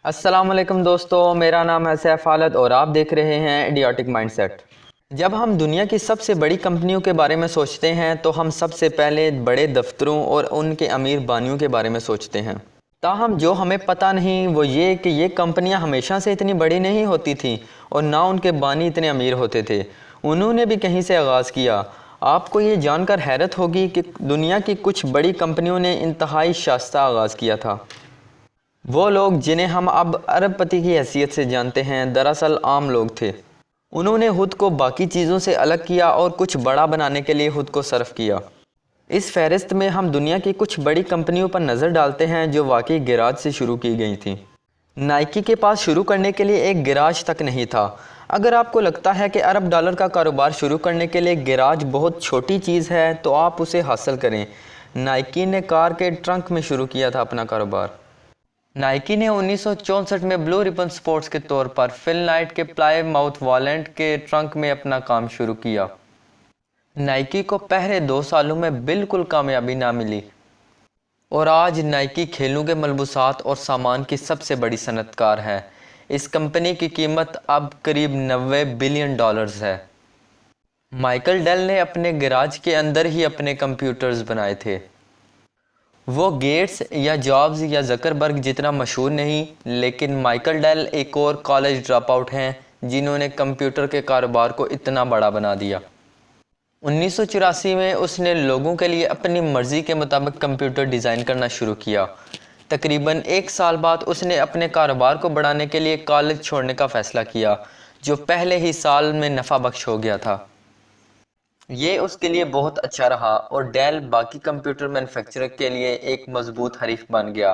السلام علیکم دوستو، میرا نام ہے سیف خالد اور آپ دیکھ رہے ہیں ایڈیاٹک مائنڈ سیٹ۔ جب ہم دنیا کی سب سے بڑی کمپنیوں کے بارے میں سوچتے ہیں تو ہم سب سے پہلے بڑے دفتروں اور ان کے امیر بانیوں کے بارے میں سوچتے ہیں۔ تاہم جو ہمیں پتہ نہیں وہ یہ کہ یہ کمپنیاں ہمیشہ سے اتنی بڑی نہیں ہوتی تھیں اور نہ ان کے بانی اتنے امیر ہوتے تھے۔ انہوں نے بھی کہیں سے آغاز کیا۔ آپ کو یہ جان کر حیرت ہوگی کہ دنیا کی کچھ بڑی کمپنیوں نے انتہائی شائستہ آغاز کیا تھا۔ وہ لوگ جنہیں ہم اب ارب پتی کی حیثیت سے جانتے ہیں دراصل عام لوگ تھے۔ انہوں نے خود کو باقی چیزوں سے الگ کیا اور کچھ بڑا بنانے کے لیے خود کو صرف کیا۔ اس فہرست میں ہم دنیا کی کچھ بڑی کمپنیوں پر نظر ڈالتے ہیں جو واقعی گیراج سے شروع کی گئی تھیں۔ نائکی کے پاس شروع کرنے کے لیے ایک گیراج تک نہیں تھا۔ اگر آپ کو لگتا ہے کہ ارب ڈالر کا کاروبار شروع کرنے کے لیے گیراج بہت چھوٹی چیز ہے تو آپ اسے حاصل کریں۔ نائکی نے کار کے ٹرنک میں شروع کیا تھا اپنا کاروبار۔ نائکی نے 1964 میں بلو ریبن سپورٹس کے طور پر فل نائٹ کے پلائی ماؤتھ والنٹ کے ٹرنک میں اپنا کام شروع کیا۔ نائکی کو پہلے 2 سالوں میں بالکل کامیابی نہ ملی اور آج نائکی کھیلوں کے ملبوسات اور سامان کی سب سے بڑی صنعت کار ہے۔ اس کمپنی کی قیمت اب قریب $90 بلین ہے۔ مائیکل ڈیل نے اپنے گیراج کے اندر ہی اپنے کمپیوٹرز بنائے تھے۔ وہ گیٹس یا جابز یا زکربرگ جتنا مشہور نہیں، لیکن مائیکل ڈیل ایک اور کالج ڈراپ آؤٹ ہیں جنہوں نے کمپیوٹر کے کاروبار کو اتنا بڑا بنا دیا۔ 1984 میں اس نے لوگوں کے لیے اپنی مرضی کے مطابق کمپیوٹر ڈیزائن کرنا شروع کیا۔ تقریباً 1 سال بعد اس نے اپنے کاروبار کو بڑھانے کے لیے کالج چھوڑنے کا فیصلہ کیا، جو پہلے ہی سال میں نفع بخش ہو گیا تھا۔ یہ اس کے لیے بہت اچھا رہا اور ڈیل باقی کمپیوٹر مینوفیکچرر کے لیے ایک مضبوط حریف بن گیا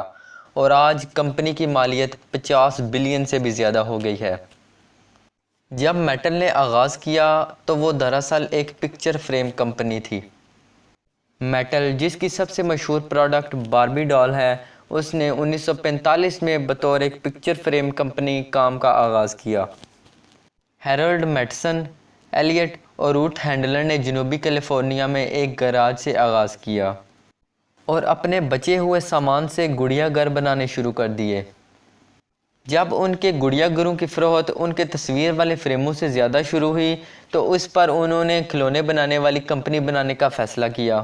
اور آج کمپنی کی مالیت 50 بلین سے بھی زیادہ ہو گئی ہے۔ جب میٹل نے آغاز کیا تو وہ دراصل ایک پکچر فریم کمپنی تھی۔ میٹل، جس کی سب سے مشہور پروڈکٹ باربی ڈال ہے، اس نے 1945 میں بطور ایک پکچر فریم کمپنی کام کا آغاز کیا۔ ہیرالڈ میٹسن، ایلیٹ اور روتھ ہینڈلر نے جنوبی کیلیفورنیا میں ایک گیراج سے آغاز کیا اور اپنے بچے ہوئے سامان سے گڑیا گھر بنانے شروع کر دیے۔ جب ان کے گڑیا گھروں کی فروخت ان کے تصویر والے فریموں سے زیادہ شروع ہوئی تو اس پر انہوں نے کھلونے بنانے والی کمپنی بنانے کا فیصلہ کیا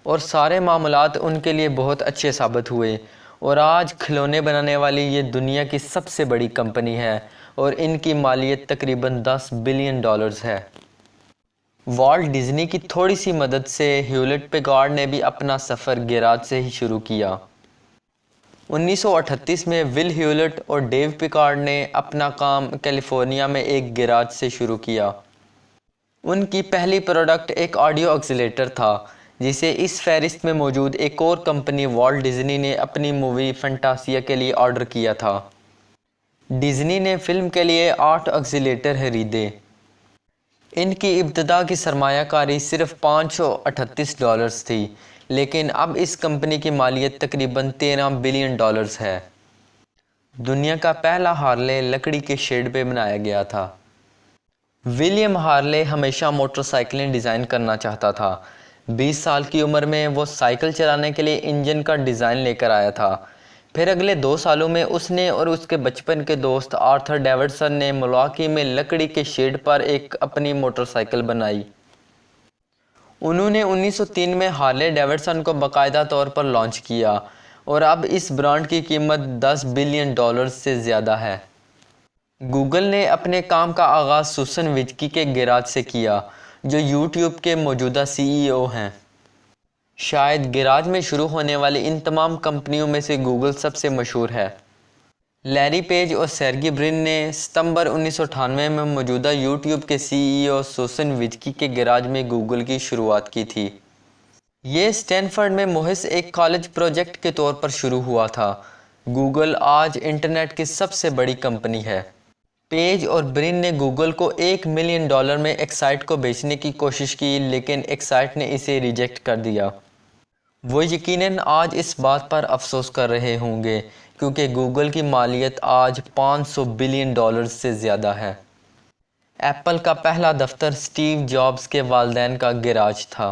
اور سارے معاملات ان کے لیے بہت اچھے ثابت ہوئے اور آج کھلونے بنانے والی یہ دنیا کی سب سے بڑی کمپنی ہے اور ان کی مالیت تقریباً $10 بلین ہے۔ والٹ ڈزنی کی تھوڑی سی مدد سے ہیولٹ پیکارڈ نے بھی اپنا سفر گیراج سے ہی شروع کیا۔ 1938 میں ول ہیولٹ اور ڈیو پیکارڈ نے اپنا کام کیلیفورنیا میں ایک گیراج سے شروع کیا۔ ان کی پہلی پروڈکٹ ایک آڈیو ایکسیلیٹر تھا جسے اس فہرست میں موجود ایک اور کمپنی والٹ ڈزنی نے اپنی مووی فنٹاسیا کے لیے آرڈر کیا تھا۔ ڈزنی نے فلم کے لیے 8 ایکسیلیٹر خریدے۔ ان کی ابتدا کی سرمایہ کاری صرف $538 تھی، لیکن اب اس کمپنی کی مالیت تقریباً $13 بلین ہے۔ دنیا کا پہلا ہارلے لکڑی کے شیڈ پہ بنایا گیا تھا۔ ولیم ہارلے ہمیشہ موٹر سائیکلیں ڈیزائن کرنا چاہتا تھا۔ 20 سال کی عمر میں وہ سائیکل چلانے کے لیے انجن کا ڈیزائن لے کر آیا تھا۔ پھر اگلے 2 سالوں میں اس نے اور اس کے بچپن کے دوست آرتھر ڈیوڈسن نے ملواکی میں لکڑی کے شیڈ پر ایک اپنی موٹر سائیکل بنائی۔ انہوں نے 1903 میں ہارلے ڈیوڈسن کو باقاعدہ طور پر لانچ کیا اور اب اس برانڈ کی قیمت $10 بلین سے زیادہ ہے۔ گوگل نے اپنے کام کا آغاز سوسن وجکی کے گیراج سے کیا، جو یوٹیوب کے موجودہ CEO ہیں۔ شاید گیراج میں شروع ہونے والی ان تمام کمپنیوں میں سے گوگل سب سے مشہور ہے۔ لیری پیج اور سرگی برن نے ستمبر 1998 میں موجودہ یوٹیوب کے CEO سوسن وجکی کے گیراج میں گوگل کی شروعات کی تھی۔ یہ سٹینفورڈ میں محض ایک کالج پروجیکٹ کے طور پر شروع ہوا تھا۔ گوگل آج انٹرنیٹ کی سب سے بڑی کمپنی ہے۔ پیج اور برن نے گوگل کو $1 ملین میں ایکسائٹ کو بیچنے کی کوشش کی، لیکن ایکسائٹ نے اسے ریجیکٹ کر دیا۔ وہ یقیناً آج اس بات پر افسوس کر رہے ہوں گے کیونکہ گوگل کی مالیت آج $500 بلین سے زیادہ ہے۔ ایپل کا پہلا دفتر سٹیو جابز کے والدین کا گیراج تھا۔